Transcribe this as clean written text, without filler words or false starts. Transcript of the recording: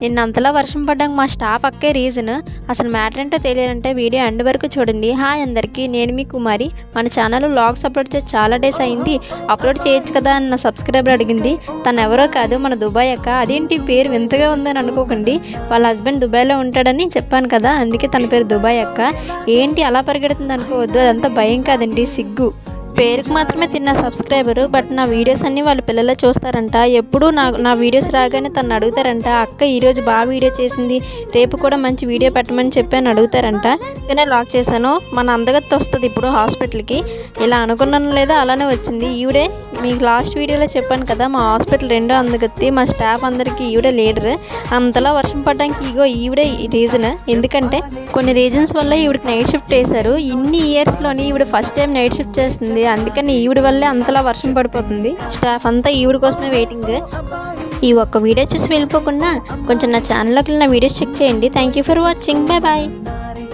నిన్న అంతలా వర్షం పడ్డానికి మా స్టాఫ్ అక్కే రీజన్. అసలు మ్యాటర్ ఏంటో తెలియాలంటే వీడియో ఎండ్ వరకు చూడండి. హాయ్ అందరికీ, నేను మీ కుమారి. మన ఛానల్లో వ్లాగ్స్ అప్లోడ్ చేసి చాలా డేస్ అయింది, అప్లోడ్ చేయొచ్చు కదా అన్న సబ్స్క్రైబర్ అడిగింది. తను ఎవరో కాదు, మన దుబాయ్ అక్క. అదేంటి పేరు వింతగా ఉందని అనుకోకండి, వాళ్ళ హస్బెండ్ దుబాయ్లో ఉంటాడని చెప్పాను కదా, అందుకే తన పేరు దుబాయ్ అక్క. ఏంటి అలా పరిగెడుతుంది అనుకోవద్దు, అదంతా భయం కాదండి, సిగ్గు. పేరుకు మాత్రమే తిన్న సబ్స్క్రైబరు, బట్ నా వీడియోస్ అన్నీ వాళ్ళ పిల్లలే చూస్తారంట. ఎప్పుడూ నా వీడియోస్ రాగానే తను అడుగుతారంట, అక్క ఈరోజు బాగా వీడియో చేసింది, రేపు కూడా మంచి వీడియో పెట్టమని చెప్పి అడుగుతారంట. అందుకనే లాక్ చేశాను. మన అందగత్తి వస్తుంది ఇప్పుడు హాస్పిటల్కి. ఇలా అనుకున్నాను లేదా అలానే వచ్చింది. ఈవిడే మీకు లాస్ట్ వీడియోలో చెప్పాను కదా, మా హాస్పిటల్ రెండో అందగత్తి. మా స్టాఫ్ అందరికీ ఈవిడే లీడర్. అంతలా వర్షం పడడానికి ఈవిడే రీజన్. ఎందుకంటే కొన్ని రీజన్స్ వల్ల ఈవిడికి నైట్ షిఫ్ట్ వేశారు. ఇన్ని ఇయర్స్లోని ఈవిడ ఫస్ట్ టైం నైట్ షిఫ్ట్ చేస్తుంది. అందుకని ఈవిడ వల్లే అంతలా వర్షం పడిపోతుంది. స్టాఫ్ అంతా ఈవిడ కోసమే వెయిటింగ్. ఈ ఒక్క వీడియో చూసి వెళ్ళిపోకుండా కొంచెం నా ఛానల్లోకి నా వీడియోస్ చెక్ చేయండి. Thank you for watching. Bye bye.